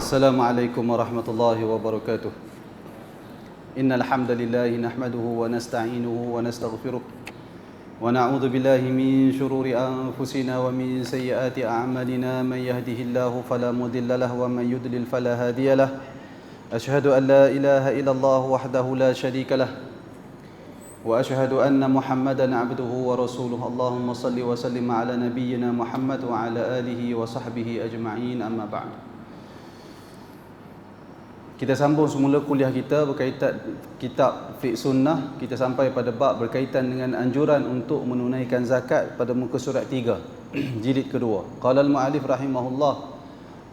Assalamualaikum warahmatullahi wabarakatuh. Innal hamdalillah nahmaduhu wa nasta'inuhu wa nastaghfiruh wa na'udzu billahi min shururi anfusina wa min sayyiati a'malina man yahdihillahu fala mudilla lahu wa man yudlil fala hadiyalah. Ashhadu an la ilaha illallah wahdahu la syarika lah wa ashhadu anna Muhammadan 'abduhu wa rasuluh. Allahumma salli wa sallim ala nabiyyina Muhammad wa ala alihi wa sahbihi ajma'in, amma ba'd. Kita sambung semula kuliah kita berkaitan kitab Fiqh Sunnah. Kita sampai pada bab berkaitan dengan anjuran untuk menunaikan zakat pada muka surat 3 jilid kedua. Qala al-mu'allif rahimahullah,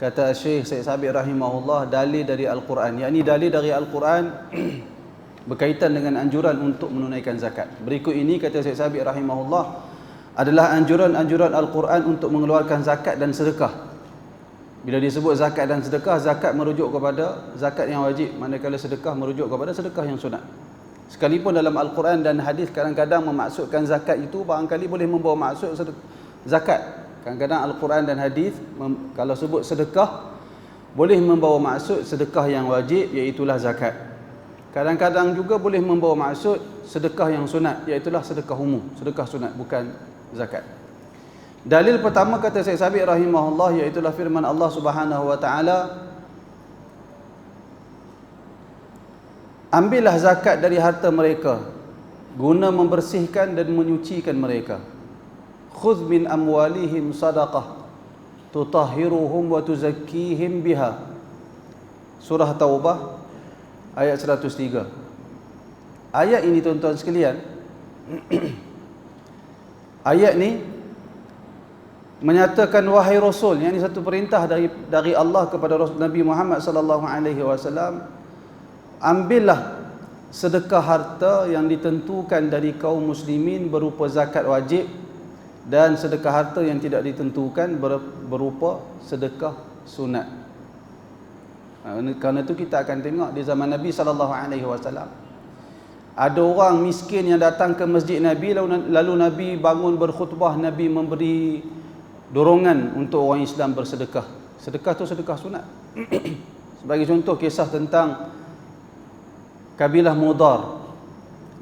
kata Syekh Syed Sabiq rahimahullah, dalil dari Al-Quran, yakni dalil dari Al-Quran berkaitan dengan anjuran untuk menunaikan zakat. Berikut ini kata Syekh Sabiq rahimahullah adalah anjuran-anjuran Al-Quran untuk mengeluarkan zakat dan sedekah. Bila disebut zakat dan sedekah, zakat merujuk kepada zakat yang wajib, manakala sedekah merujuk kepada sedekah yang sunat. Sekalipun dalam Al-Quran dan hadis kadang-kadang memaksudkan zakat itu barangkali boleh membawa maksud zakat. Kadang-kadang Al-Quran dan hadis kalau sebut sedekah boleh membawa maksud sedekah yang wajib, iaitulah zakat. Kadang-kadang juga boleh membawa maksud sedekah yang sunat, iaitulah sedekah umum, sedekah sunat, bukan zakat. Dalil pertama kata Syekh Sabiq rahimahullah, iaitulah firman Allah Subhanahu wa taala, ambillah zakat dari harta mereka guna membersihkan dan menyucikan mereka. Khudh min amwalihim sadaqah tutahhiruhum wa tuzakkihim biha. Surah Taubah ayat 103. Ayat ini tuan-tuan sekalian, ayat ni menyatakan wahai Rasul, yang ini satu perintah dari Allah kepada Nabi Muhammad sallallahu alaihi wasallam, ambillah sedekah harta yang ditentukan dari kaum muslimin berupa zakat wajib, dan sedekah harta yang tidak ditentukan berupa sedekah sunat. Kerana itu kita akan tengok di zaman Nabi sallallahu alaihi wasallam ada orang miskin yang datang ke masjid Nabi, lalu Nabi bangun berkhutbah, Nabi memberi dorongan untuk orang Islam bersedekah. Sedekah tu sedekah sunat. Sebagai contoh, kisah tentang kabilah Mudar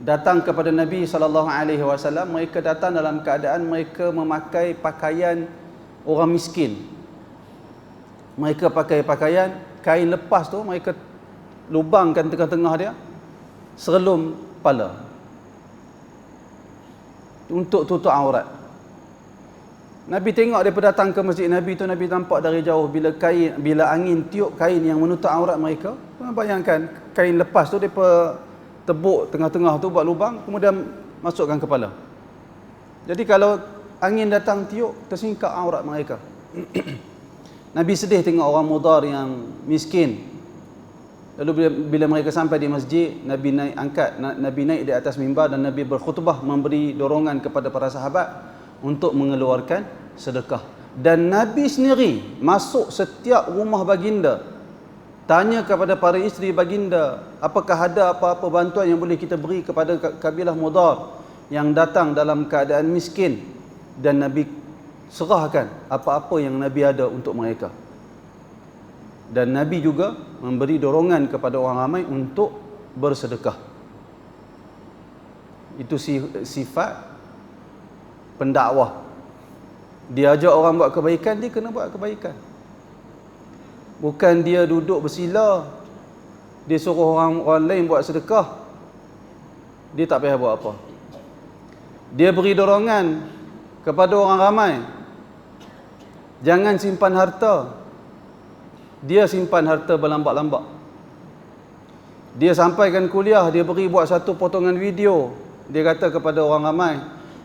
datang kepada Nabi SAW. Mereka datang dalam keadaan mereka memakai pakaian orang miskin. Mereka pakai pakaian kain lepas tu, mereka lubangkan tengah-tengah dia serelum kepala untuk tutup aurat. Nabi tengok daripada datang ke masjid Nabi tu, Nabi nampak dari jauh bila angin tiup kain yang menutup aurat mereka. Bayangkan kain lepas tu depa tebuk tengah-tengah tu, buat lubang, kemudian masukkan kepala. Jadi kalau angin datang tiup, tersingkap aurat mereka. Nabi sedih tengok orang Mudar yang miskin. Lalu bila mereka sampai di masjid, Nabi naik di atas mimbar dan Nabi berkhutbah, memberi dorongan kepada para sahabat untuk mengeluarkan sedekah. Dan Nabi sendiri masuk setiap rumah baginda, tanya kepada para isteri baginda, apakah ada apa-apa bantuan yang boleh kita beri kepada kabilah Mudar yang datang dalam keadaan miskin, dan Nabi serahkan apa-apa yang Nabi ada untuk mereka. Dan Nabi juga memberi dorongan kepada orang ramai untuk bersedekah. Itu sifat pendakwah. Dia ajak orang buat kebaikan, dia kena buat kebaikan. Bukan dia duduk bersila, dia suruh orang lain buat sedekah, dia tak payah buat apa. Dia beri dorongan kepada orang ramai, jangan simpan harta. Dia simpan harta berlambak-lambak. Dia sampaikan kuliah, dia beri buat satu potongan video. Dia kata kepada orang ramai,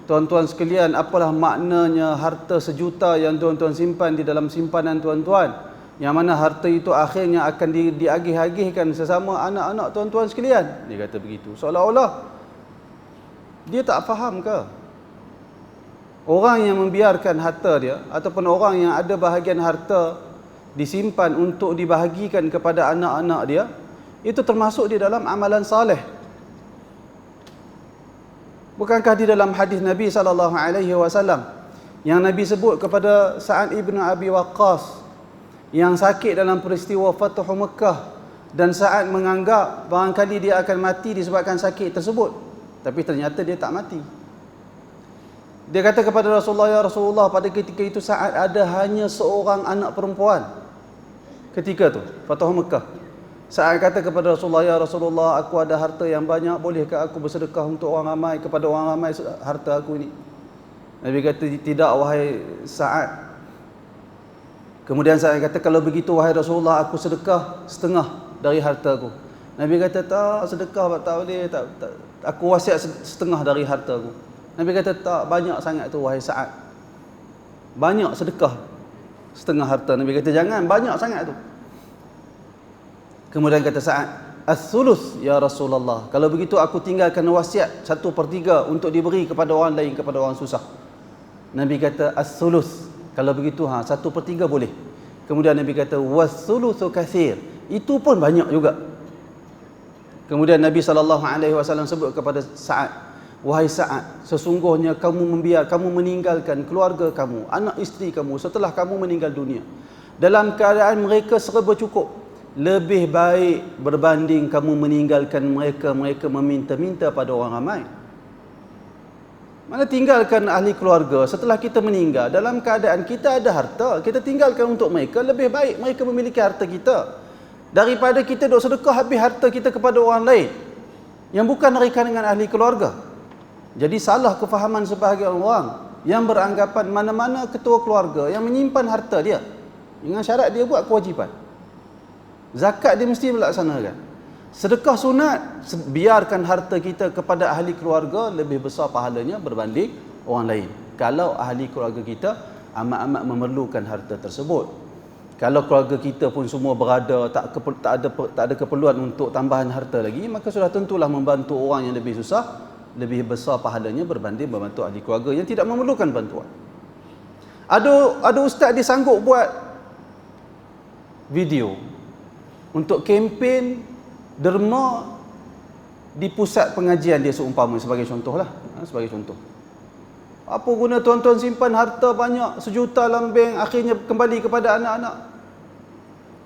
tuan-tuan sekalian, apalah maknanya harta 1 juta yang tuan-tuan simpan di dalam simpanan tuan-tuan, yang mana harta itu akhirnya akan diagih-agihkan sesama anak-anak tuan-tuan sekalian. Dia kata begitu. Seolah-olah dia tak faham ke? Orang yang membiarkan harta dia, ataupun orang yang ada bahagian harta disimpan untuk dibahagikan kepada anak-anak dia, itu termasuk di dalam amalan saleh. Bukankah di dalam hadis Nabi SAW yang Nabi sebut kepada Sa'ad ibn Abi Waqqas, yang sakit dalam peristiwa Fathu Mekah dan Sa'ad menganggap barangkali dia akan mati disebabkan sakit tersebut, tapi ternyata dia tak mati. Dia kata kepada Rasulullah, ya Rasulullah, pada ketika itu Sa'ad ada hanya seorang anak perempuan. Ketika tu Fathu Mekah, Sa'ad kata kepada Rasulullah, ya Rasulullah, aku ada harta yang banyak, bolehkah aku bersedekah untuk orang ramai, kepada orang ramai harta aku ini? Nabi kata, tidak wahai Sa'ad. Kemudian Sa'ad kata, kalau begitu wahai Rasulullah, aku sedekah setengah dari harta aku. Nabi kata, tak, sedekah tak boleh, tak, aku wasiat setengah dari harta aku. Nabi kata, tak, banyak sangat tu wahai Sa'ad, banyak sedekah setengah harta. Nabi kata, jangan, banyak sangat tu. Kemudian kata Sa'ad, as-sulus ya Rasulullah, kalau begitu aku tinggalkan wasiat 1/3 untuk diberi kepada orang lain, kepada orang susah. Nabi kata, as-sulus, kalau begitu 1/3 boleh. Kemudian Nabi kata, was-sulusu katsir, itu pun banyak juga. Kemudian Nabi SAW sebut kepada Sa'ad, wahai Sa'ad, sesungguhnya kamu meninggalkan keluarga kamu, anak isteri kamu setelah kamu meninggal dunia dalam keadaan mereka serba cukup, lebih baik berbanding kamu meninggalkan mereka meminta-minta pada orang ramai. Mana tinggalkan ahli keluarga setelah kita meninggal dalam keadaan kita ada harta, kita tinggalkan untuk mereka, lebih baik mereka memiliki harta kita daripada kita duk sedekah habis harta kita kepada orang lain yang bukan rekan dengan ahli keluarga. Jadi salah kefahaman sebahagian orang yang beranggapan mana-mana ketua keluarga yang menyimpan harta dia dengan syarat dia buat kewajipan, zakat dia mesti melaksanakan, sedekah sunat, biarkan harta kita kepada ahli keluarga, lebih besar pahalanya berbanding orang lain kalau ahli keluarga kita amat-amat memerlukan harta tersebut. Kalau keluarga kita pun semua berada, tak ada keperluan untuk tambahan harta lagi, maka sudah tentulah membantu orang yang lebih susah lebih besar pahalanya berbanding membantu ahli keluarga yang tidak memerlukan bantuan. Ada ustaz dia sanggup buat video untuk kempen derma di pusat pengajian dia, seumpama, sebagai contohlah, sebagai contoh. Apa guna tuan-tuan simpan harta banyak, 1 juta dalam bank, akhirnya kembali kepada anak-anak?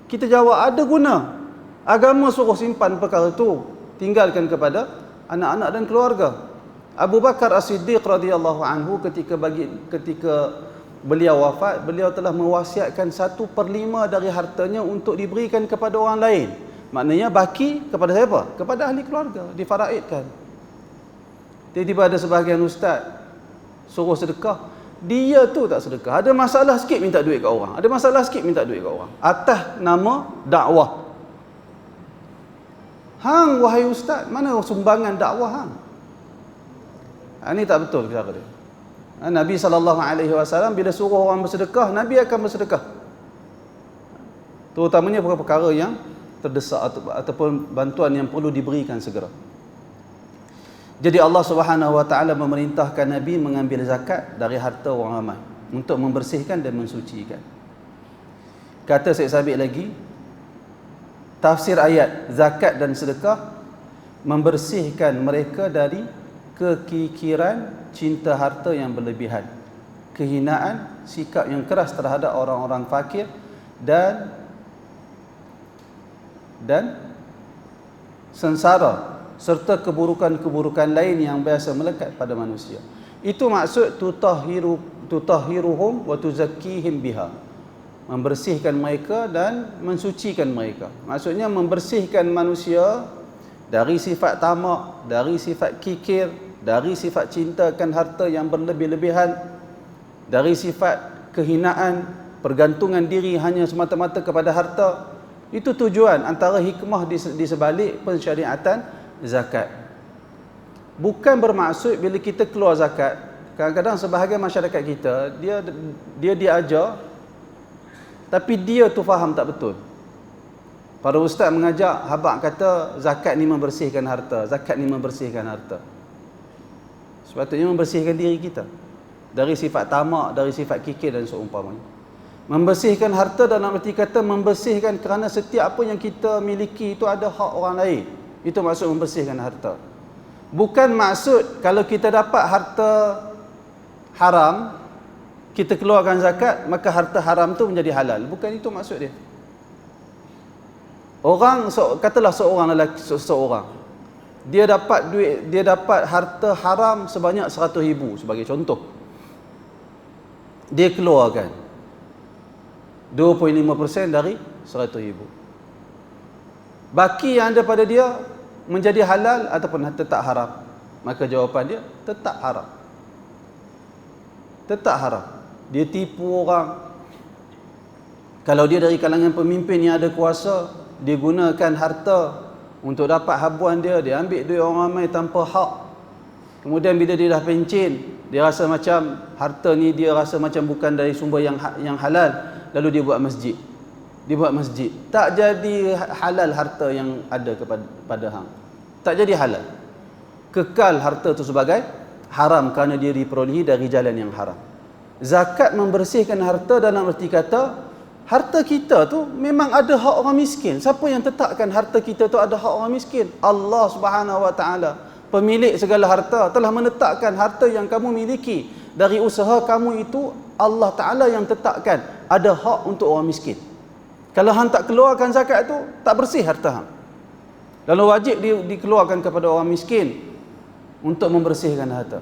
Kita jawab, ada guna. Agama suruh simpan perkara itu, tinggalkan kepada anak-anak dan keluarga. Abu Bakar As-Siddiq radhiyallahu anhu ketika beliau wafat, beliau telah mewasiatkan 1/5 dari hartanya untuk diberikan kepada orang lain. Maknanya baki kepada siapa? Kepada ahli keluarga, difaraidkan. Tiba-tiba ada sebahagian ustaz suruh sedekah, dia tu tak sedekah. Ada masalah sikit minta duit kat orang, ada masalah sikit minta duit kat orang, atas nama dakwah. Hang wahai ustaz, mana sumbangan dakwah hang? Ini tak betul cara dia. Nabi SAW bila suruh orang bersedekah, Nabi akan bersedekah, terutamanya perkara yang terdesak ataupun bantuan yang perlu diberikan segera. Jadi Allah Subhanahu Wa Taala memerintahkan Nabi mengambil zakat dari harta orang ramai untuk membersihkan dan mensucikan. Kata Syekh Sabit lagi, tafsir ayat zakat dan sedekah membersihkan mereka dari kekikiran cinta harta yang berlebihan, kehinaan, sikap yang keras terhadap orang-orang fakir dan sengsara, serta keburukan-keburukan lain yang biasa melekat pada manusia. Itu maksud tutahhiruhum wa tuzakkihim biha, membersihkan mereka dan mensucikan mereka. Maksudnya membersihkan manusia dari sifat tamak, dari sifat kikir, dari sifat cintakan harta yang berlebih-lebihan, dari sifat kehinaan, pergantungan diri hanya semata-mata kepada harta. Itu tujuan antara hikmah di sebalik pensyariatan zakat. Bukan bermaksud bila kita keluar zakat, kadang-kadang sebahagian masyarakat kita dia diajar tapi dia tu faham tak betul. Para ustaz mengajak, habaq kata zakat ni membersihkan harta, zakat ni membersihkan harta. Sepatutnya membersihkan diri kita dari sifat tamak, dari sifat kikir dan seumpamanya. Membersihkan harta dalam arti kata membersihkan kerana setiap apa yang kita miliki itu ada hak orang lain. Itu maksud membersihkan harta. Bukan maksud kalau kita dapat harta haram, kita keluarkan zakat, maka harta haram tu menjadi halal. Bukan itu maksud dia. Orang, katalah seorang lelaki, seseorang, dia dapat duit, dia dapat harta haram sebanyak 100,000 sebagai contoh. Dia keluarkan 25% dari 100,000. Baki yang ada pada dia menjadi halal ataupun tetap haram? Maka jawapan dia tetap haram. Tetap haram. Dia tipu orang. Kalau dia dari kalangan pemimpin yang ada kuasa, dia gunakan harta untuk dapat habuan dia, dia ambil duit orang ramai tanpa hak. Kemudian bila dia dah pencen, dia rasa macam harta ni dia rasa macam bukan dari sumber yang halal, lalu dia buat masjid. Dia buat masjid. Tak jadi halal harta yang ada kepada hang. Tak jadi halal. Kekal harta itu sebagai haram kerana dia diperolehi dari jalan yang haram. Zakat membersihkan harta dalam erti kata, harta kita tu memang ada hak orang miskin. Siapa yang tetapkan harta kita tu ada hak orang miskin? Allah Subhanahu Wa Taala, pemilik segala harta, telah menetapkan harta yang kamu miliki dari usaha kamu itu, Allah Taala yang tetapkan ada hak untuk orang miskin. Kalau hang tak keluarkan zakat tu, tak bersih harta hang. Lalu wajib dikeluarkan kepada orang miskin untuk membersihkan harta.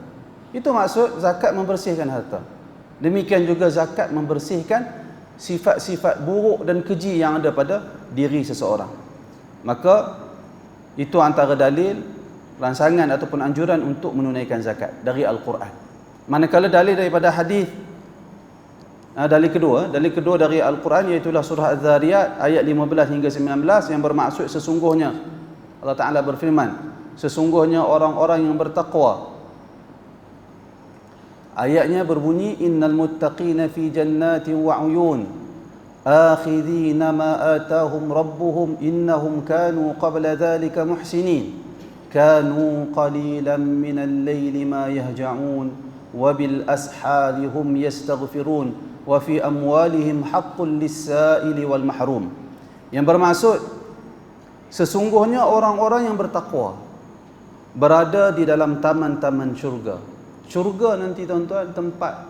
Itu maksud zakat membersihkan harta. Demikian juga zakat membersihkan sifat-sifat buruk dan keji yang ada pada diri seseorang. Maka itu antara dalil, rangsangan ataupun anjuran untuk menunaikan zakat dari Al-Quran. Manakala dalil daripada hadis, dalil kedua dari Al-Quran, iaitulah surah Az-Zariyat ayat 15 hingga 19 yang bermaksud sesungguhnya Allah Ta'ala berfirman, sesungguhnya orang-orang yang bertakwa. Ayatnya berbunyi, innal muttaqina fi jannatin wa uyun akhidhina ma atahum rabbuhum innahum kanu qabla dhalika muhsinin kanu qalilan minal layli ma yahja'un wa bil ashari hum yastaghfirun wa fi amwalihim haqqul lis-sa'ili wal mahrum. Yang bermaksud, sesungguhnya orang-orang yang bertakwa berada di dalam taman-taman syurga. Syurga nanti tuan-tuan tempat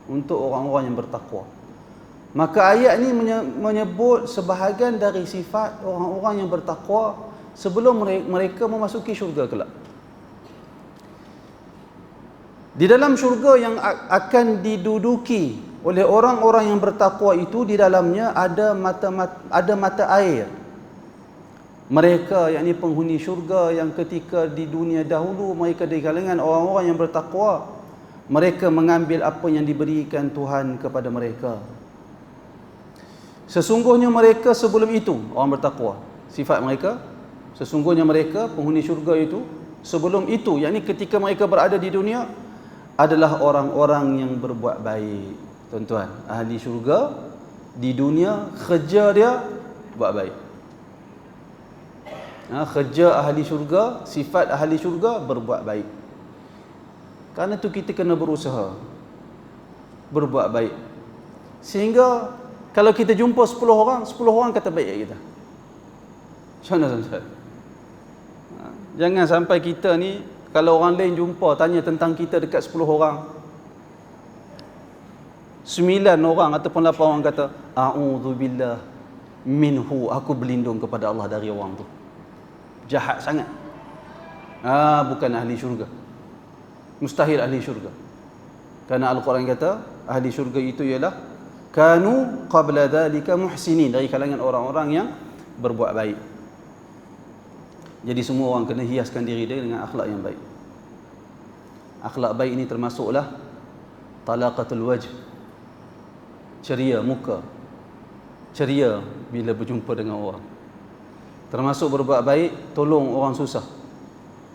untuk orang-orang yang bertakwa. Maka ayat ini menyebut sebahagian dari sifat orang-orang yang bertakwa sebelum mereka memasuki syurga kelak. Di dalam syurga yang akan diduduki oleh orang-orang yang bertakwa itu, di dalamnya ada mata air. Mereka, yakni penghuni syurga yang ketika di dunia dahulu mereka di kalangan orang-orang yang bertakwa, mereka mengambil apa yang diberikan Tuhan kepada mereka. Sesungguhnya mereka sebelum itu, orang bertakwa, sifat mereka, sesungguhnya mereka penghuni syurga itu sebelum itu, yakni ketika mereka berada di dunia, adalah orang-orang yang berbuat baik. Tuan-tuan, ahli syurga di dunia kerja dia buat baik. Kerja ahli syurga, sifat ahli syurga berbuat baik. Karena tu kita kena berusaha berbuat baik. Sehingga kalau kita jumpa 10 orang kata baik kita. Macam mana tuan-tuan? Jangan sampai kita ni, kalau orang lain jumpa tanya tentang kita dekat 10 orang, 9 orang ataupun 8 orang kata, a'udzubillah minhu, aku berlindung kepada Allah dari orang tu. Jahat sangat. Bukan ahli syurga. Mustahil ahli syurga. Kerana Al-Quran kata ahli syurga itu ialah kanu qabla dhalika muhsinin, dari kalangan orang-orang yang berbuat baik. Jadi semua orang kena hiaskan diri dia dengan akhlak yang baik. Akhlak baik ini termasuklah talaqatul wajh, ceria muka, ceria bila berjumpa dengan orang. Termasuk berbuat baik, tolong orang susah.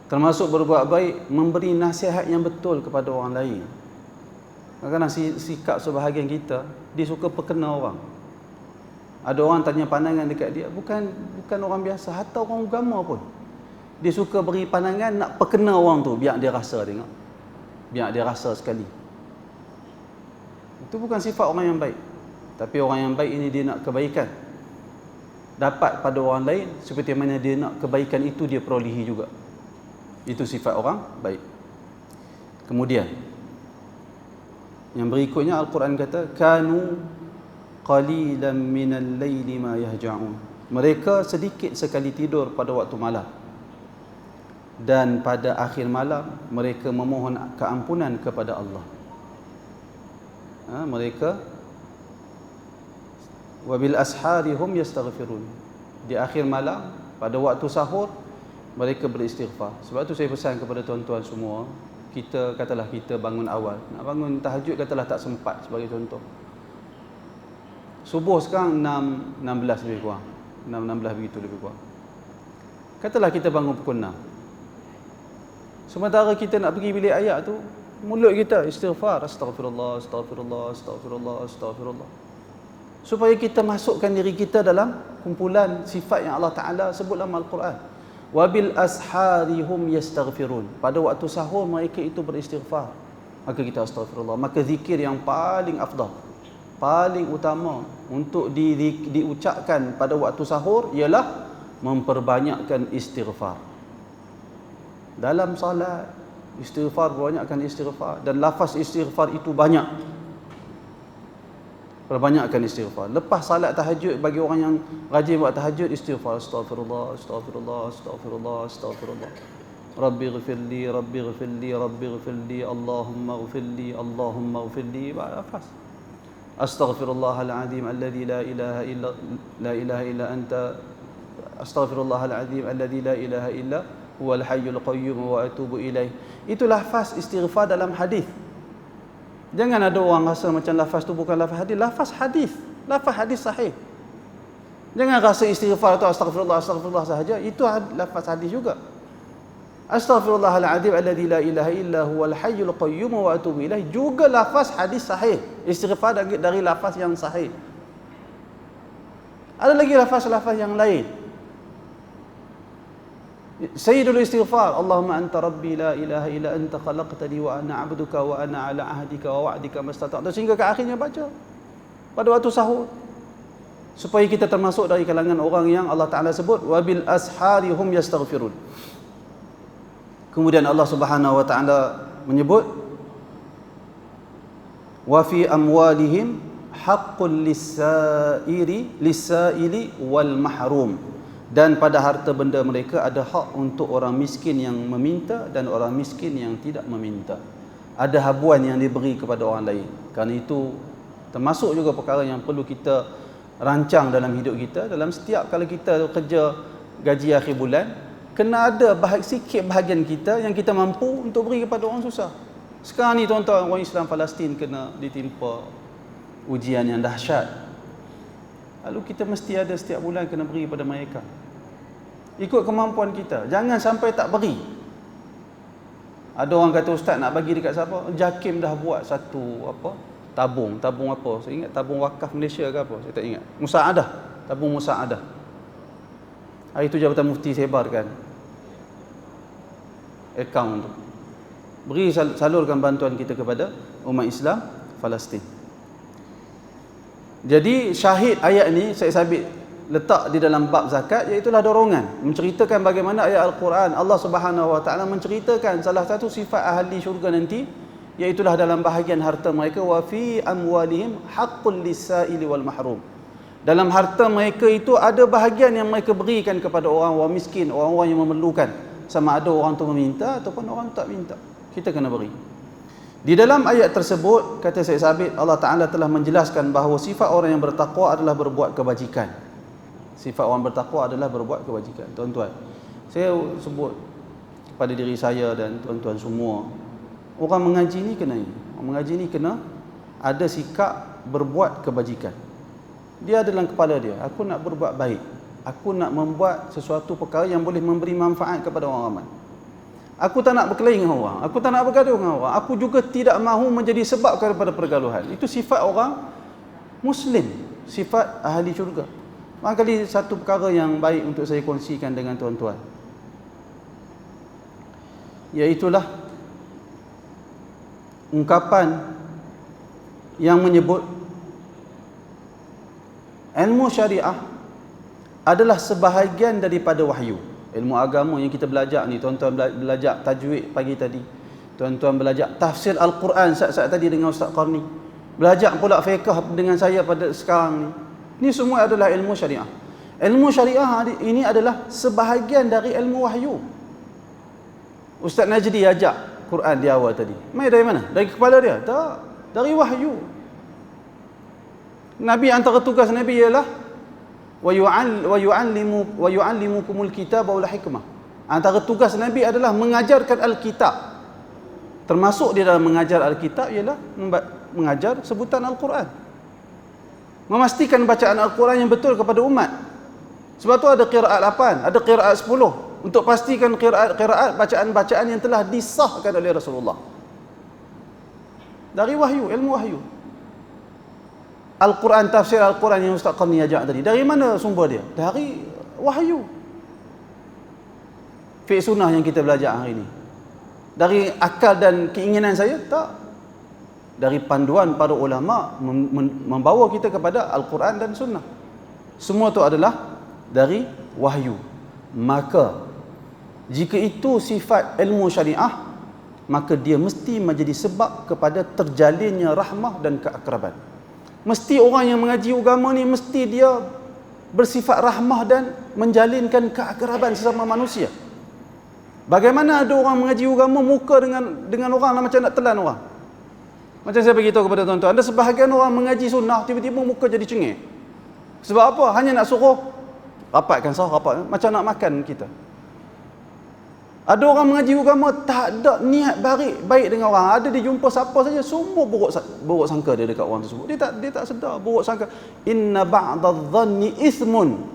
Termasuk berbuat baik, memberi nasihat yang betul kepada orang lain. Kadang-kadang sikap sebahagian kita, dia suka perkena orang. Ada orang tanya pandangan dekat dia, bukan orang biasa, hatta orang agama pun. Dia suka beri pandangan nak perkena orang tu, biar dia rasa, tengok. Biar dia rasa sekali. Itu bukan sifat orang yang baik. Tapi orang yang baik ini dia nak kebaikan dapat pada orang lain, seperti mana dia nak kebaikan itu dia perolehi juga. Itu sifat orang baik. Kemudian Yang berikutnya Al-Quran kata kanu qalilan minal laili ma yahja'un. Mereka sedikit sekali tidur pada waktu malam, dan pada akhir malam mereka memohon keampunan kepada Allah. Mereka wabil ashari hum yastaghfirun. Di akhir malam pada waktu sahur mereka beristighfar. Sebab tu saya pesan kepada tuan-tuan semua, kita katalah kita bangun awal, nak bangun tahajud katalah tak sempat, sebagai contoh. Subuh sekarang 6.16 lebih kurang, 6.16 begitu lebih kurang. Katalah kita bangun pukul 6. Sementara kita nak pergi bilik ayat tu, mulut kita istighfar, astagfirullah, astagfirullah, astagfirullah, astagfirullah. Supaya kita masukkan diri kita dalam kumpulan sifat yang Allah Ta'ala sebut dalam Al-Quran. Wabil ashari hum yastaghfirun. Pada waktu sahur mereka itu beristighfar. Maka kita astagfirullah. Maka zikir yang paling afdal, paling utama untuk diucapkan pada waktu sahur ialah memperbanyakkan istighfar. Dalam salat istighfar, banyakkan istighfar, dan lafaz istighfar itu banyak. Perbanyakkan istighfar. Lepas salat tahajud, bagi orang yang rajin buat tahajud, istighfar, astagfirullah, astagfirullah, astagfirullah, astagfirullah. Rabbi ghfirli, Rabbi ghfirli, Rabbi ghfirli, Allahumma ghfirli, Allahumma ghfirli. Lafaz. Astaghfirullahal azim alladzi la ilaha illa anta. Astaghfirullahal azim alladzi la ilaha illa huwal hayyul qayyum wa atubu ilaih. Itu lafaz istighfar dalam hadis. Jangan ada orang rasa macam lafaz tu bukan lafaz hadis. Lafaz hadis, lafaz hadis sahih. Jangan rasa istighfar tu astagfirullah, astagfirullah sahaja. Itu lafaz hadis juga. Astaghfirullahal azim alladzi la ilaha illa huwal hayyul qayyum wa atubu ilaih juga lafaz hadis sahih. Istighfar dari lafaz yang sahih. Ada lagi lafaz-lafaz yang lain. Sayyidul istighfar, Allahumma anta rabbi la ilaha illa anta khalaqtani wa ana 'abduka wa ana 'ala ahdika wa wa'dika mastata'tu, sehingga ke akhirnya baca pada waktu sahur, supaya kita termasuk dari kalangan orang yang Allah Ta'ala sebut wabil ashari hum yastaghfirun. Kemudian Allah Subhanahu wa Ta'ala menyebut wa fi amwalihim haqqul lis-sa'ili wal mahrum. Dan pada harta benda mereka ada hak untuk orang miskin yang meminta dan orang miskin yang tidak meminta. Ada habuan yang diberi kepada orang lain. Kerana itu termasuk juga perkara yang perlu kita rancang dalam hidup kita. Dalam setiap kali kita kerja gaji akhir bulan, kena ada sikit bahagian kita yang kita mampu untuk beri kepada orang susah. Sekarang ni tuan-tuan, orang Islam Palestin kena ditimpa ujian yang dahsyat. Lalu kita mesti ada setiap bulan kena beri pada mereka ikut kemampuan kita. Jangan sampai tak beri. Ada orang kata, ustaz nak bagi dekat siapa? JAKIM dah buat satu tabung apa? Saya ingat tabung wakaf Malaysia ke apa? Saya tak ingat. Musaadah, tabung musaadah. Hari itu Jabatan Mufti sebarkan akaun tu. Beri, salurkan bantuan kita kepada umat Islam Palestin. Jadi syahid ayat ni saya sabit letak di dalam bab zakat, iaitu dorongan menceritakan bagaimana ayat Al-Quran Allah Subhanahu wa Ta'ala menceritakan salah satu sifat ahli syurga nanti, iaitu dalam bahagian harta mereka wa fi amwalihim haqqul lis-sa'ili wal mahrum. Dalam harta mereka itu ada bahagian yang mereka berikan kepada orang-orang miskin, orang-orang yang memerlukan, sama ada orang tu meminta ataupun orang tak minta. Kita kena beri. Di dalam ayat tersebut, kata Syekh Sabit, Allah Ta'ala telah menjelaskan bahawa sifat orang yang bertakwa adalah berbuat kebajikan. Sifat orang bertakwa adalah berbuat kebajikan. Tuan-tuan, saya sebut pada diri saya dan tuan-tuan semua, orang mengaji ni kena ini. Orang mengaji ni kena ada sikap berbuat kebajikan. Dia ada dalam kepala dia, aku nak berbuat baik, aku nak membuat sesuatu perkara yang boleh memberi manfaat kepada orang ramai. Aku tak nak berkelahi dengan orang, aku tak nak bergaduh dengan orang, aku juga tidak mahu menjadi sebab kepada pergaduhan. Itu sifat orang Muslim, sifat ahli syurga. Barangkali satu perkara yang baik untuk saya kongsikan dengan tuan-tuan, iaitulah ungkapan yang menyebut ilmu syariah adalah sebahagian daripada wahyu. Ilmu agama yang kita belajar ni, tuan-tuan belajar tajwid pagi tadi, Tuan-tuan belajar tafsir Al-Quran saat-saat tadi dengan Ustaz Qarni. Belajar pula fiqh dengan saya pada sekarang ni. Ini semua adalah ilmu syariah. Ilmu syariah ini adalah sebahagian dari ilmu wahyu. Ustaz Najdi ajak Quran di awal tadi. Mai dari mana? Dari kepala dia? Tak. Dari wahyu. Nabi, antara tugas Nabi ialah wa yu'allimukumul kitaba wal hikmah. Antara tugas Nabi adalah mengajarkan Alkitab. Termasuk di dalam mengajar Alkitab ialah mengajar sebutan Al-Quran. Memastikan bacaan Al-Quran yang betul kepada umat. Sebab tu ada qiraat 8, ada qiraat 10. Untuk pastikan qiraat bacaan-bacaan yang telah disahkan oleh Rasulullah. Dari wahyu, ilmu wahyu. Al-Quran, tafsir Al-Quran yang Ustaz Qarni ajak tadi. Dari mana sumber dia? Dari wahyu. Fiqh sunnah yang kita belajar hari ini. Dari akal dan keinginan saya? Tak. Dari panduan para ulama membawa kita kepada Al-Quran dan sunnah. Semua itu adalah dari wahyu. Maka jika itu sifat ilmu syariah, maka dia mesti menjadi sebab kepada terjalinnya rahmah dan keakraban. Mesti orang yang mengaji agama ni mesti dia bersifat rahmah dan menjalinkan keakraban sesama manusia. Bagaimana ada orang mengaji agama muka dengan orang macam nak telan orang. Macam saya beritahu kepada tuan-tuan, ada sebahagian orang mengaji sunnah tiba-tiba muka jadi cengeng. Sebab apa? Hanya nak suruh rapatkan sah, rapat macam nak makan kita. Ada orang mengaji agama tak ada niat baik dengan orang. Ada dia jumpa siapa saja semua buruk sangka dia dekat orang tersebut. Dia tak sedar buruk sangka. Inna ba'dadh-dhanni ithmun.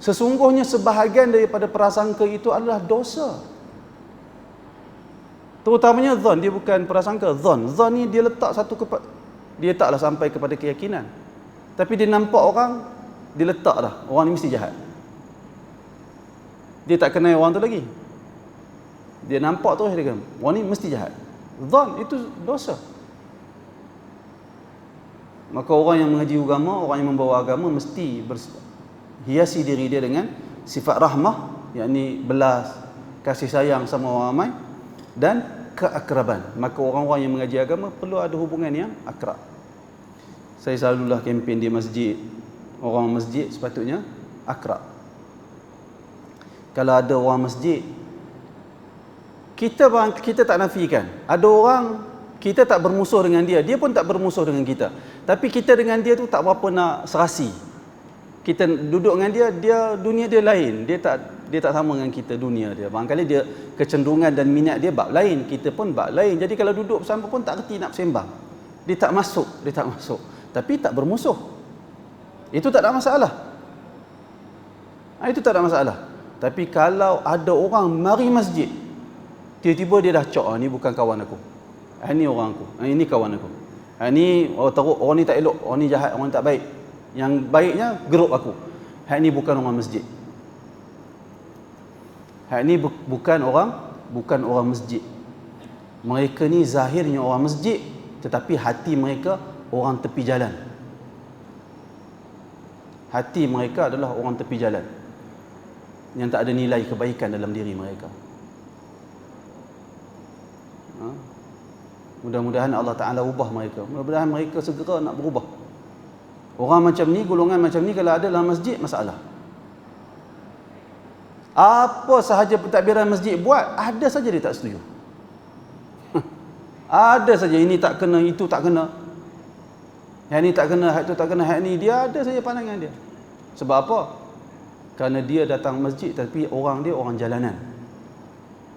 Sesungguhnya sebahagian daripada prasangka itu adalah dosa. Terutamanya zon, dia bukan prasangka. Zon ni dia letak dia taklah sampai kepada keyakinan. Tapi dia nampak orang, dia letak dah. Orang ni mesti jahat. Dia tak kenal orang tu lagi. Dia nampak terus dia kata, orang ni mesti jahat. Zon itu dosa. Maka orang yang mengaji agama, orang yang membawa agama mesti hiasi diri dia dengan sifat rahmah, yakni belas, kasih sayang sama orang ramai, dan keakraban. Maka orang-orang yang mengaji agama perlu ada hubungan yang akrab. Saya selalulah kempen di masjid. Orang masjid sepatutnya akrab. Kalau ada orang masjid, kita tak nafikan. Ada orang kita tak bermusuh dengan dia, dia pun tak bermusuh dengan kita. Tapi kita dengan dia tu tak berapa nak serasi. Kita duduk dengan dia dunia dia lain. Dia tak sama dengan kita dunia dia. Barangkali dia kecenderungan dan minat dia bab lain, kita pun bab lain. Jadi kalau duduk bersama pun tak reti nak bersembang. Dia tak masuk. Tapi tak bermusuh. Itu tak ada masalah. Itu tak ada masalah. Tapi kalau ada orang mari masjid, tiba-tiba dia dah cok, ni bukan kawan aku. Ni orang aku. Ini kawan aku. Ni teruk, orang ni tak elok, orang ni jahat, orang ni tak baik. Yang baiknya geruk aku. Ni bukan orang masjid. Ni bukan orang masjid. Mereka ni zahirnya orang masjid, tetapi hati mereka orang tepi jalan. Hati mereka adalah orang tepi jalan, yang tak ada nilai kebaikan dalam diri mereka. Mudah-mudahan Allah Ta'ala ubah mereka. Mudah-mudahan mereka segera nak berubah. Orang macam ni, golongan macam ni kalau ada dalam masjid, masalah. Apa sahaja pentadbiran masjid buat, ada saja dia tak setuju. Ada saja, ini tak kena, itu tak kena. Yang ni tak kena, hak tu tak kena, hak ni dia ada saja pandangan dia. Sebab apa? Kerana dia datang masjid tapi orang dia orang jalanan,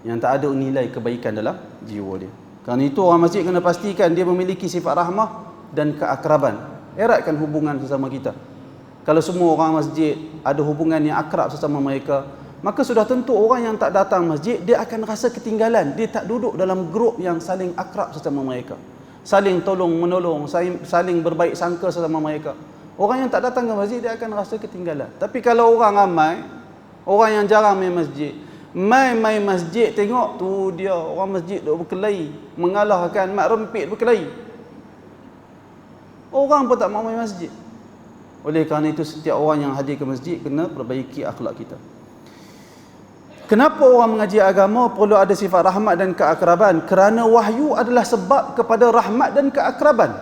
yang tak ada nilai kebaikan dalam jiwa dia. Kerana itu orang masjid kena pastikan dia memiliki sifat rahmah dan keakraban. Eratkan hubungan sesama kita. Kalau semua orang masjid ada hubungan yang akrab sesama mereka, maka sudah tentu orang yang tak datang masjid, dia akan rasa ketinggalan. Dia tak duduk dalam grup yang saling akrab sesama mereka, saling tolong menolong, saling berbaik sangka sesama mereka. Orang yang tak datang ke masjid, dia akan rasa ketinggalan. Tapi kalau orang ramai, orang yang jarang main masjid, main masjid, tengok tu dia orang masjid duk berkelahi, mengalahkan mak rempit berkelahi. Orang pun tak mahu main masjid. Oleh kerana itu setiap orang yang hadir ke masjid kena perbaiki akhlak kita. Kenapa orang mengaji agama perlu ada sifat rahmat dan keakraban? Kerana wahyu adalah sebab kepada rahmat dan keakraban.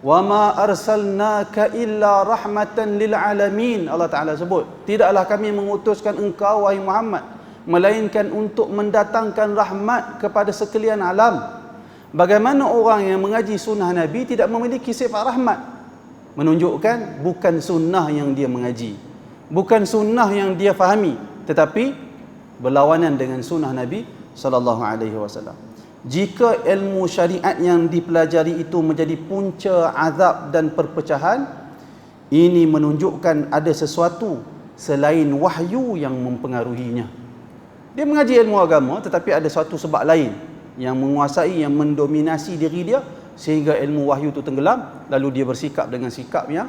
Wa ma arsalnaka illa rahmatan lil alamin. Allah Taala sebut, tidaklah kami mengutuskan engkau wahai Muhammad melainkan untuk mendatangkan rahmat kepada sekalian alam. Bagaimana orang yang mengaji sunnah Nabi tidak memiliki sifat rahmat? Menunjukkan bukan sunnah yang dia mengaji, bukan sunnah yang dia fahami, tetapi berlawanan dengan sunnah Nabi sallallahu alaihi wasallam. Jika ilmu syariat yang dipelajari itu menjadi punca azab dan perpecahan, ini menunjukkan ada sesuatu selain wahyu yang mempengaruhinya. Dia mengaji ilmu agama tetapi ada suatu sebab lain yang menguasai, yang mendominasi diri dia sehingga ilmu wahyu itu tenggelam, lalu dia bersikap dengan sikap yang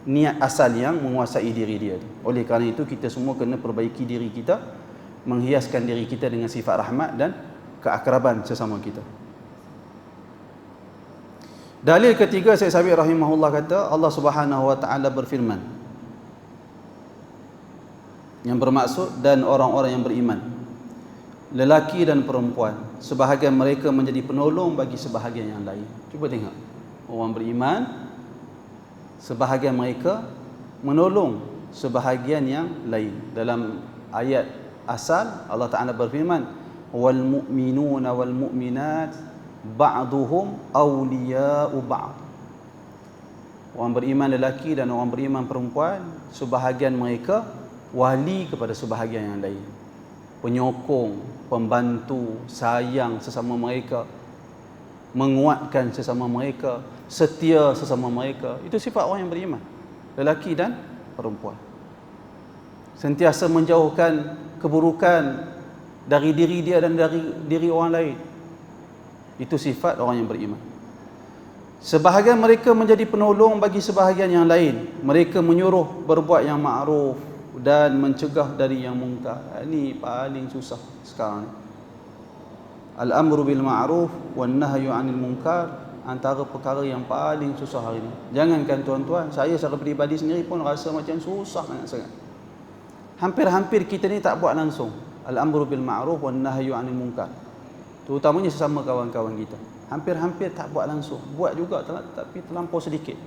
niat asal yang menguasai diri dia. Oleh kerana itu kita semua kena perbaiki diri kita, menghiaskan diri kita dengan sifat rahmat dan keakraban sesama kita. Dalil ketiga, Syekh Sabiq rahimahullah kata, Allah Subhanahu wa taala berfirman, yang bermaksud dan orang-orang yang beriman, lelaki dan perempuan, sebahagian mereka menjadi penolong bagi sebahagian yang lain. Cuba tengok, orang beriman, sebahagian mereka menolong sebahagian yang lain. Dalam ayat asal Allah Ta'ala berfirman, wal mu'minuna wal mu'minat ba'duhum awliya'u ba'd. Orang beriman lelaki dan orang beriman perempuan, sebahagian mereka wali kepada sebahagian yang lain, penyokong, pembantu, sayang sesama mereka, menguatkan sesama mereka, setia sesama mereka. Itu sifat orang yang beriman, lelaki dan perempuan. Sentiasa menjauhkan keburukan dari diri dia dan dari diri orang lain. Itu sifat orang yang beriman. Sebahagian mereka menjadi penolong bagi sebahagian yang lain. Mereka menyuruh berbuat yang ma'ruf dan mencegah dari yang mungkar. Ini paling susah sekarang. Al-amru bil ma'ruf wan nahyu 'anil munkar antara perkara yang paling susah hari ini. Jangankan tuan-tuan, saya secara peribadi sendiri pun rasa macam susah sangat-sangat. Hampir-hampir kita ni tak buat langsung al-amru bil ma'ruf wan nahyu 'anil munkar. Terutamanya sesama kawan-kawan kita. Hampir-hampir tak buat langsung. Buat juga tapi terlampau sedikit.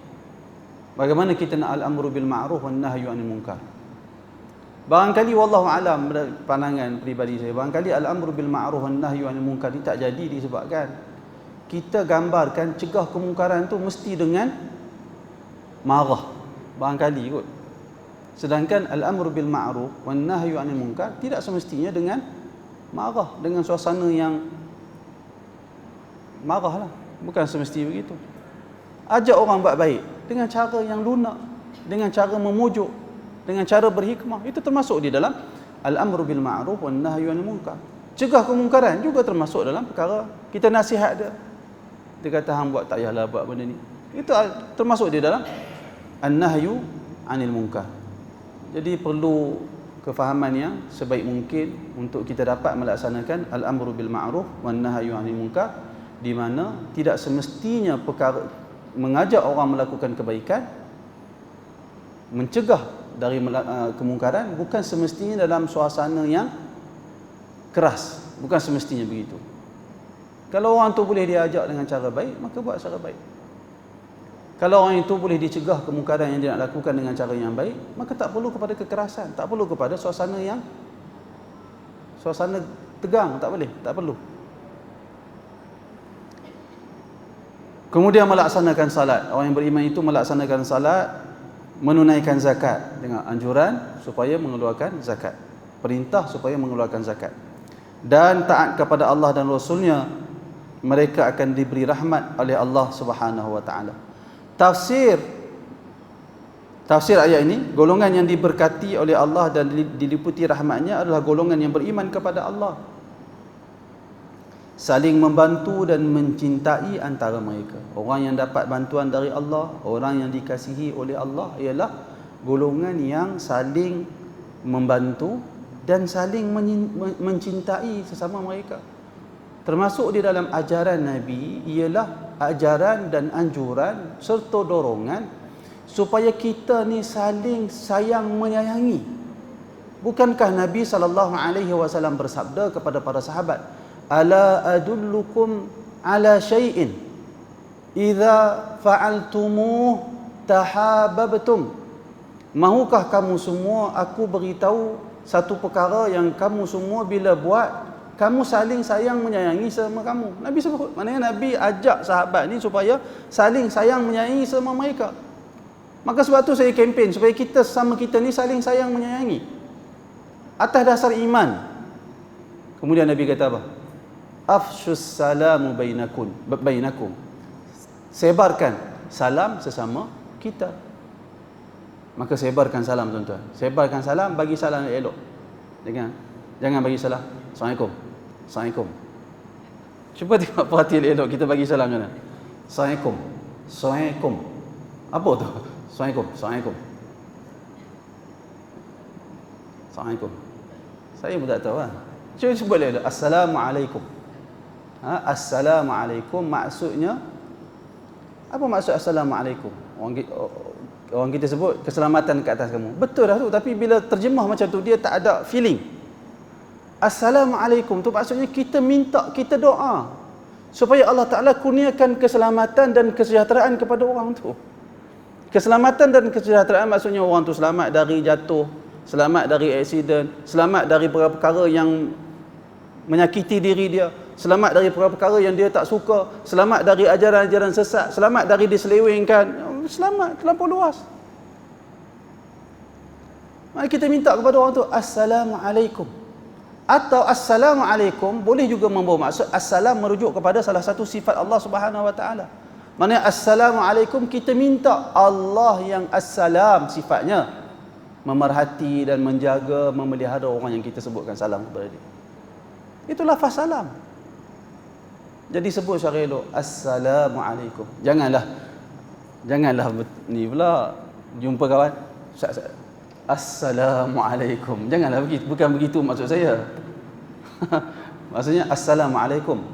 Bagaimana kita nak al-amru bil ma'ruf wan nahyu 'anil munkar? Barangkali wallahu alam, pandangan peribadi saya, barangkali al-amru bil ma'ruf wan nahyu 'anil munkar ni tak jadi disebabkan kita gambarkan cegah kemungkaran tu mesti dengan marah. Barangkali kot. Sedangkan al-amru bil ma'ruf wan nahyu 'anil munkar tidak semestinya dengan marah, dengan suasana yang marah lah. Bukan semestinya begitu. Ajak orang buat baik dengan cara yang lunak, dengan cara memujuk, dengan cara berhikmah. Itu termasuk di dalam al-amru bil ma'ruf wan nahyu 'anil munkar. Cegah kemungkaran juga termasuk dalam perkara kita nasihat dia. Dia kata hang buat tak payahlah buat benda ni. Itu termasuk di dalam an-nahyu 'anil munkar. Jadi perlu kefahaman yang sebaik mungkin untuk kita dapat melaksanakan al-amru bil ma'ruf wan nahyu 'anil munkar, di mana tidak semestinya perkara mengajak orang melakukan kebaikan, mencegah dari kemungkaran, bukan semestinya dalam suasana yang keras, bukan semestinya begitu. Kalau orang tu boleh diajak dengan cara baik, maka buat secara baik. Kalau orang itu boleh dicegah kemungkaran yang dia nak lakukan dengan cara yang baik, maka tak perlu kepada kekerasan, tak perlu kepada suasana tegang, tak perlu. Kemudian melaksanakan salat. Orang yang beriman itu melaksanakan salat, menunaikan zakat dengan anjuran supaya mengeluarkan zakat, perintah supaya mengeluarkan zakat, dan taat kepada Allah dan Rasulnya. Mereka akan diberi rahmat oleh Allah Subhanahu wa taala. Tafsir ayat ini, golongan yang diberkati oleh Allah dan diliputi rahmatnya adalah golongan yang beriman kepada Allah, saling membantu dan mencintai antara mereka. Orang yang dapat bantuan dari Allah, orang yang dikasihi oleh Allah ialah golongan yang saling membantu dan saling mencintai sesama mereka. Termasuk di dalam ajaran Nabi ialah ajaran dan anjuran serta dorongan supaya kita ni saling sayang menyayangi. Bukankah Nabi SAW bersabda kepada para sahabat, ala adullukum ala syai'in idza fa'altumuh tahabbabtum. Mahukah kamu semua aku beritahu satu perkara yang kamu semua bila buat, kamu saling sayang menyayangi sama kamu. Nabi sebut, maknanya Nabi ajak sahabat ni supaya saling sayang menyayangi sama mereka. Maka sebab tu saya kempen supaya kita sama kita ni saling sayang menyayangi atas dasar iman. Kemudian Nabi kata apa? Afshus salamu bainakum. Sebarkan salam sesama kita. Maka sebarkan salam, tuan-tuan. Sebarkan salam, bagi salam yang elok. Jangan bagi salam. Assalamualaikum. Assalamualaikum. Cuba tengok perhatian elok kita bagi salam macam mana. Assalamualaikum. Assalamualaikum. Apa tu? Assalamualaikum. Assalamualaikum. Assalamualaikum. Saya pun tak tahu lah. Cuba sebut elok. Assalamualaikum. Assalamualaikum maksudnya apa? Maksud Assalamualaikum? Orang kita sebut keselamatan ke atas kamu. Betul dah tu, tapi bila terjemah macam tu dia tak ada feeling. Assalamualaikum tu maksudnya kita minta, kita doa supaya Allah Ta'ala kurniakan keselamatan dan kesejahteraan kepada orang tu. Keselamatan dan kesejahteraan maksudnya orang tu selamat dari jatuh, selamat dari aksiden, selamat dari perkara-perkara yang menyakiti diri dia, selamat dari perkara-perkara yang dia tak suka, selamat dari ajaran-ajaran sesat, selamat dari diselewengkan. Selamat terlampau luas. Mari kita minta kepada orang tu Assalamualaikum. Atau Assalamualaikum boleh juga membawa maksud assalam merujuk kepada salah satu sifat Allah Subhanahu Wa Taala. Maknanya Assalamualaikum kita minta Allah yang assalam sifatnya memerhati dan menjaga, memelihara orang yang kita sebutkan salam kepada dia. Itu lafaz salam. Jadi sebut secara elok Assalamualaikum. Janganlah ni pula jumpa kawan Assalamualaikum. Janganlah begitu, bukan begitu maksud saya. Maksudnya Assalamualaikum.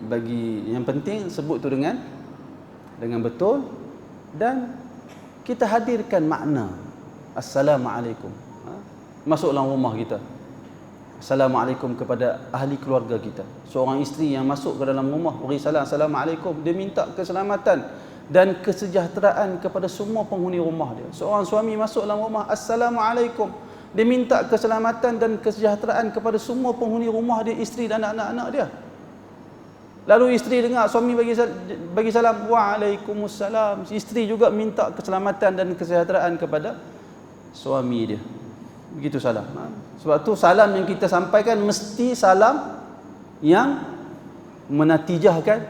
Bagi yang penting sebut tu dengan betul dan kita hadirkan makna Assalamualaikum. Masuk dalam rumah kita. Assalamualaikum kepada ahli keluarga kita. Seorang isteri yang masuk ke dalam rumah beri salam Assalamualaikum, dia minta keselamatan dan kesejahteraan kepada semua penghuni rumah dia. Seorang suami masuk dalam rumah Assalamualaikum, dia minta keselamatan dan kesejahteraan kepada semua penghuni rumah dia, isteri dan anak-anak dia. Lalu isteri dengar suami bagi salam Waalaikumsalam, isteri juga minta keselamatan dan kesejahteraan kepada suami dia. Begitu salam. Sebab tu salam yang kita sampaikan mesti salam yang menatijahkan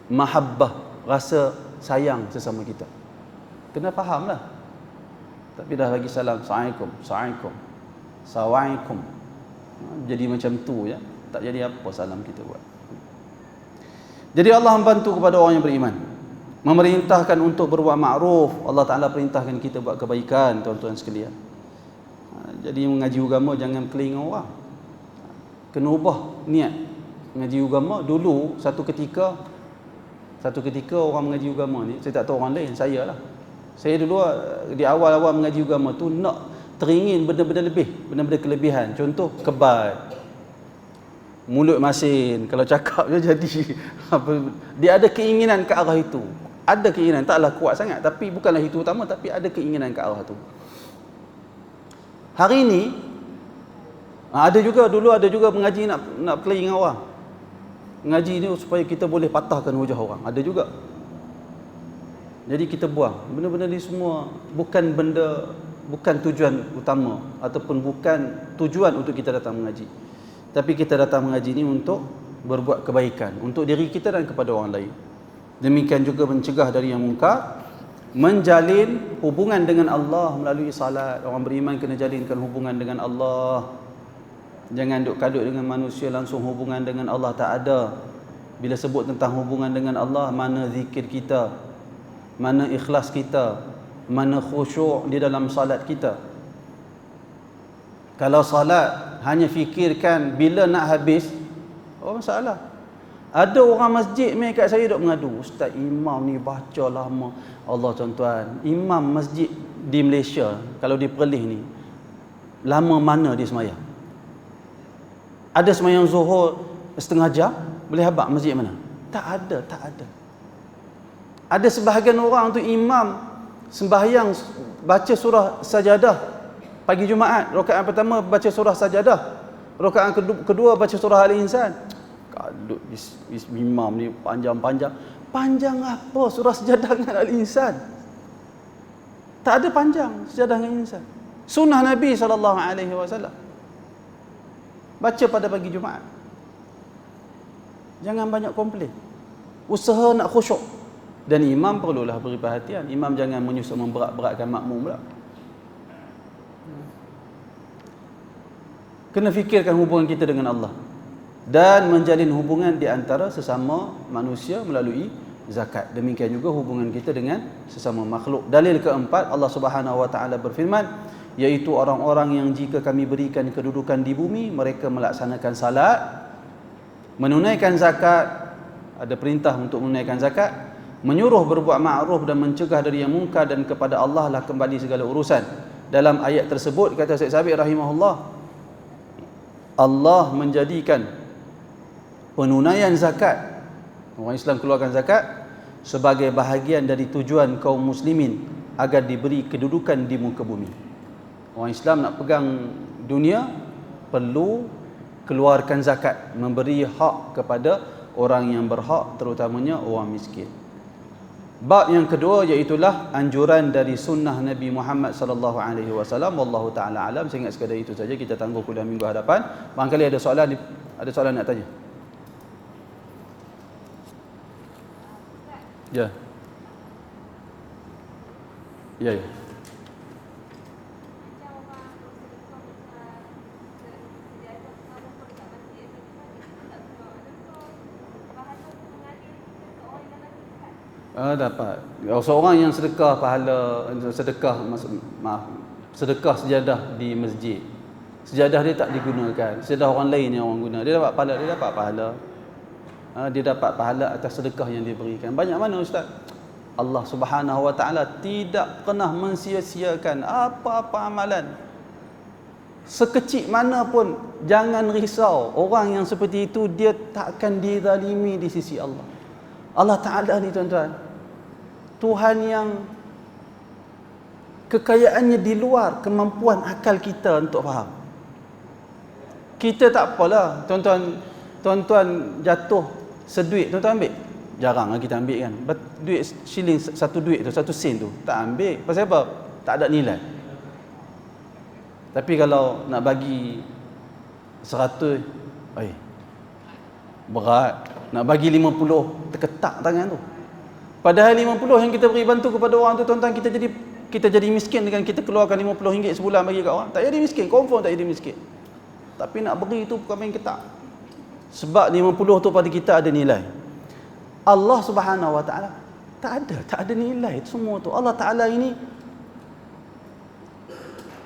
mahabbah, rasa sayang sesama kita. Kena fahamlah. Tapi dah bagi salam Assalamualaikum, Assalamualaikum, Assalamualaikum, jadi macam tu ya. Tak jadi apa salam kita buat. Jadi Allah membantu kepada orang yang beriman, memerintahkan untuk berbuat makruf. Allah Ta'ala perintahkan kita buat kebaikan, tuan-tuan sekalian. Jadi mengaji agama jangan keling orang. Kena ubah niat. Mengaji agama dulu satu ketika orang mengaji agama ni, saya tak tahu orang lain, saya lah. Saya dulu di awal-awal mengaji agama tu nak teringin benda-benda lebih, benda-benda kelebihan. Contoh kebal, mulut masin, kalau cakap je jadi. Dia ada keinginan ke arah itu. Ada keinginan, taklah kuat sangat, tapi bukanlah itu utama, tapi ada keinginan ke arah tu. Hari ini dulu ada juga mengaji nak keling orang. Ngaji ni supaya kita boleh patahkan hujah orang. Ada juga. Jadi kita buang. Benda-benda ni semua bukan tujuan utama ataupun bukan tujuan untuk kita datang mengaji. Tapi kita datang mengaji ni untuk berbuat kebaikan untuk diri kita dan kepada orang lain. Demikian juga mencegah dari yang mungkar, menjalin hubungan dengan Allah melalui salat. Orang beriman kena jalinkan hubungan dengan Allah. Jangan duk kadut dengan manusia langsung hubungan dengan Allah tak ada. Bila sebut tentang hubungan dengan Allah, mana zikir kita, mana ikhlas kita, mana khusyuk di dalam salat kita. Kalau salat hanya fikirkan bila nak habis, masalah. Ada orang masjid mai kat saya duk mengadu, ustaz imam ni baca lama. Allah tuan-tuan, imam masjid di Malaysia kalau di Perlis ni lama mana dia semayang? Ada semayang zuhur setengah jam, boleh habaq masjid mana? Tak ada, tak ada. Ada sebahagian orang tu imam sembahyang baca surah sajadah pagi Jumaat, rakaat pertama baca surah sajadah, rakaat kedua baca surah Al-Insan. Kadut imam ni panjang-panjang. Panjang apa surah sajadah dengan Al-Insan? Tak ada panjang sajadah dengan Al-Insan. Sunnah Nabi SAW. Baca pada pagi Jumaat. Jangan banyak komplain. Usaha nak khusyuk. Dan imam perlulah beri perhatian. Imam jangan menyusup memberat-beratkan makmum pula. Kena fikirkan hubungan kita dengan Allah. Dan menjalin hubungan di antara sesama manusia melalui zakat. Demikian juga hubungan kita dengan sesama makhluk. Dalil keempat, Allah Subhanahu wa taala berfirman, iaitu orang-orang yang jika kami berikan kedudukan di bumi, mereka melaksanakan salat, menunaikan zakat, ada perintah untuk menunaikan zakat, menyuruh berbuat ma'ruf dan mencegah dari yang mungkar, dan kepada Allah lah kembali segala urusan. Dalam ayat tersebut kata Syekh Sabiq rahimahullah, Allah menjadikan penunaian zakat, orang Islam keluarkan zakat, sebagai bahagian dari tujuan kaum muslimin agar diberi kedudukan di muka bumi. Orang Islam nak pegang dunia, perlu keluarkan zakat, memberi hak kepada orang yang berhak, terutamanya orang miskin. Bab yang kedua iaitulah anjuran dari sunnah Nabi Muhammad sallallahu alaihi wasallam. Wallahu taala alam. Saya ingat sekadar itu saja, kita tangguh kuliah minggu hadapan. Barangkali ada soalan nak tanya. Ya. Ya, ya. Dapat. Seorang yang sedekah pahala, sedekah sejadah di masjid. Sejadah dia tak digunakan. Sejadah orang lain yang orang guna. Dia dapat pahala, dia dapat pahala atas sedekah yang dia berikan. Banyak mana ustaz? Allah Subhanahu wa taala tidak pernah mensia-siakan apa-apa amalan. Sekecil mana pun, jangan risau. Orang yang seperti itu dia takkan dizalimi di sisi Allah. Allah Taala ni tuan-tuan, Tuhan yang kekayaannya di luar kemampuan akal kita untuk faham. Kita tak apalah, tuan-tuan jatuh seduit, tuan-tuan ambil. Jarang lah kita ambil kan. Duit shilling, satu duit tu, satu sen tu, tak ambil. Pasal apa? Tak ada nilai. Tapi kalau nak bagi 100, berat. Nak bagi 50, terketak tangan tu. Padahal 50 yang kita beri bantu kepada orang tu, tuan-tuan, kita jadi miskin dengan kita keluarkan RM50 sebulan bagi kat orang. Tak jadi miskin, confirm tak jadi miskin. Tapi nak beri tu bukan main ketak. Sebab 50 tu pada kita ada nilai. Allah Subhanahu wa taala tak ada nilai semua tu. Allah Taala ini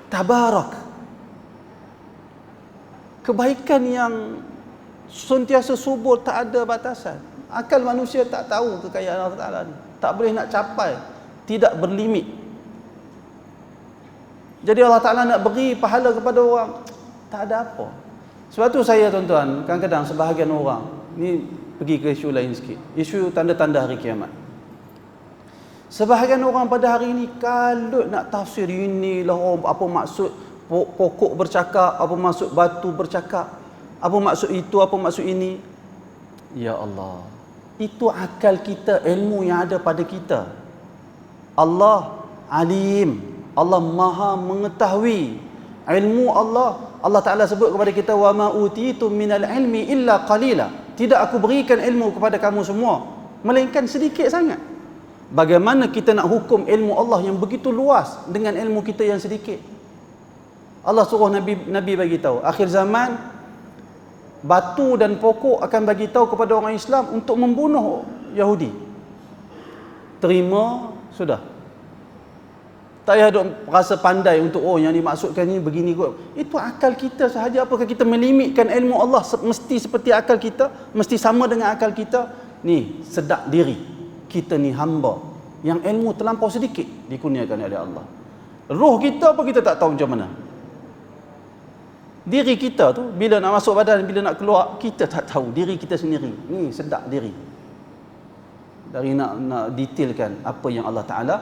tabarak. Kebaikan yang sentiasa subur, tak ada batasan. Akal manusia tak tahu kekayaan Allah Taala ni. Tak boleh nak capai, tidak berlimit. Jadi Allah Taala nak beri pahala kepada orang, tak ada apa. Sebab tu saya, tuan-tuan, kadang-kadang sebahagian orang ni pergi ke isu lain sikit, isu tanda-tanda hari kiamat. Sebahagian orang pada hari ini kalut nak tafsir inilah apa maksud pokok bercakap, apa maksud batu bercakap, apa maksud itu, apa maksud ini. Ya Allah, itu akal kita, ilmu yang ada pada kita. Allah alim, Allah maha mengetahui. Ilmu Allah Ta'ala sebut kepada kita, wa ma utitum minal ilmi illa qalila. Tidak aku berikan ilmu kepada kamu semua, melainkan sedikit sangat. Bagaimana kita nak hukum ilmu Allah yang begitu luas dengan ilmu kita yang sedikit? Allah suruh Nabi bagi tahu, akhir zaman batu dan pokok akan bagi tahu kepada orang Islam untuk membunuh Yahudi. Terima, sudah. Tak payah duk rasa pandai untuk yang dimaksudkan ni begini kot. Itu akal kita sahaja. Apakah kita melimitkan ilmu Allah mesti seperti akal kita, mesti sama dengan akal kita? Ni sedar diri. Kita ni hamba yang ilmu terlampau sedikit dikurniakan oleh Allah. Roh kita apa kita tak tahu macam mana. Diri kita tu bila nak masuk badan, bila nak keluar, kita tak tahu diri kita sendiri. Ni sedap diri. Dari nak detailkan apa yang Allah Taala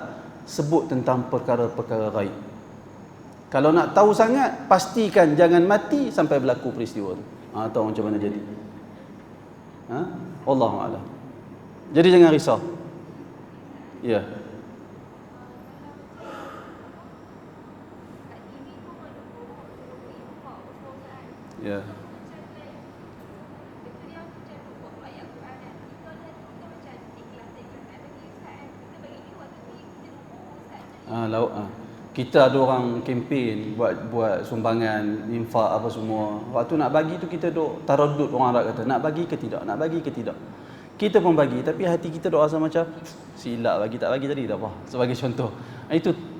sebut tentang perkara-perkara gaib. Kalau nak tahu sangat, pastikan jangan mati sampai berlaku peristiwa tu. Tahu macam mana jadi. Wallahu a'lam. Jadi jangan risau. Ya. Ya. Kita ada orang kempen buat sumbangan, infak apa semua. Waktu nak bagi tu kita duk taraddud, orang Arab kata, nak bagi ke tidak, nak bagi ke tidak. Kita pun bagi, tapi hati kita duk rasa macam silap bagi, tak bagi tadi tak apa. Sebagai contoh.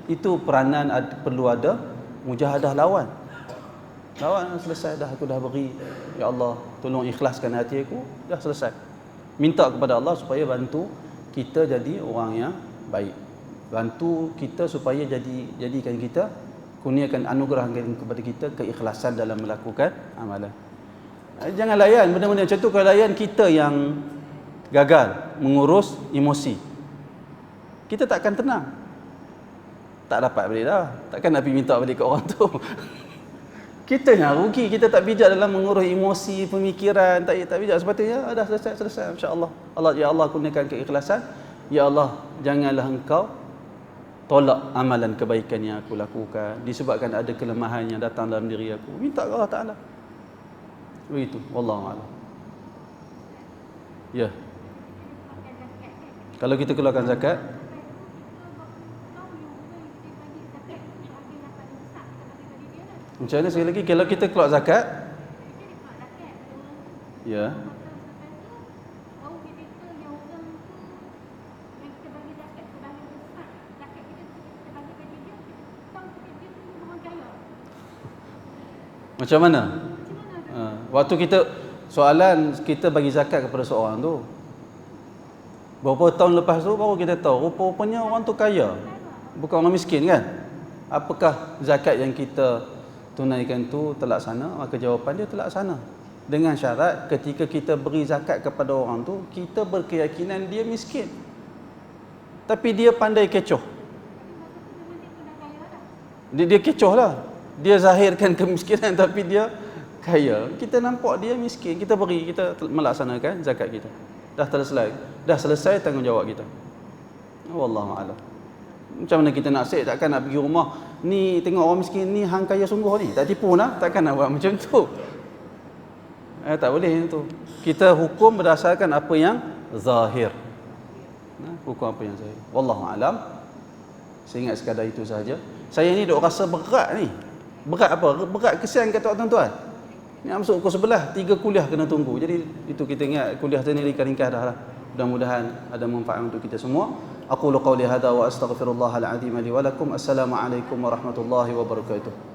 Itu peranan perlu ada mujahadah lawan. Lawan, selesai dah, aku dah beri. Ya Allah, tolong ikhlaskan hati aku, dah selesai. Minta kepada Allah supaya bantu kita jadi orang yang baik. Bantu kita supaya jadikan kita, kurniakan, anugerahkan kepada kita keikhlasan dalam melakukan amalan. Jangan layan benda-benda macam tu. Kalau layan, kita yang gagal mengurus emosi. Kita tak akan tenang. Tak dapat balik dah. Takkan nak pergi minta balik ke orang tu. Kita yang rugi. Kita tak bijak dalam mengurus emosi, pemikiran. Tak bijak. Sepatutnya dah selesai. Insya-Allah. Ya Allah, kurniakan keikhlasan. Ya Allah, janganlah engkau tolak amalan kebaikan yang aku lakukan disebabkan ada kelemahan yang datang dalam diri aku. Minta kepada Allah Taala. Begitu. Wallahu a'lam. Ya. Kalau kita keluarkan zakat, macam mana sekali lagi? Kalau kita keluar zakat, ya. Macam mana? Waktu kita soalan kita bagi zakat kepada seorang tu, berapa tahun lepas tu baru kita tahu rupa-rupanya orang tu kaya, bukan orang miskin kan? Apakah zakat yang kita tunaikan tu terlaksana? Maka jawapan dia terlaksana. Dengan syarat ketika kita beri zakat kepada orang tu, kita berkeyakinan dia miskin, tapi dia pandai kecoh. Dia kecoh lah. Dia zahirkan kemiskinan tapi dia kaya. Kita nampak dia miskin, kita beri, kita melaksanakan zakat kita. Dah selesai tanggungjawab kita. Wallahu a'lam. Macam mana kita nak set? Takkan nak pergi rumah ni tengok orang miskin ni hang kaya sungguh ni, tak tipu lah. Takkan nak buat macam tu. Tak boleh tu. Kita hukum berdasarkan apa yang zahir. Hukum apa yang zahir. Wallahu a'lam. Saya ingat sekadar itu sahaja. Saya ni duk rasa berat ni. Berat apa? Berat kesian kata tuan-tuan. Ni masuk pukul 11, 3 kuliah kena tunggu. Jadi itu kita ingat kuliah tu ni ringkas dah lah. Mudah-mudahan ada manfaat untuk kita semua. Aqulu qawli hadza wa astaghfirullahal azim li wa lakum. Assalamualaikum warahmatullahi wabarakatuh.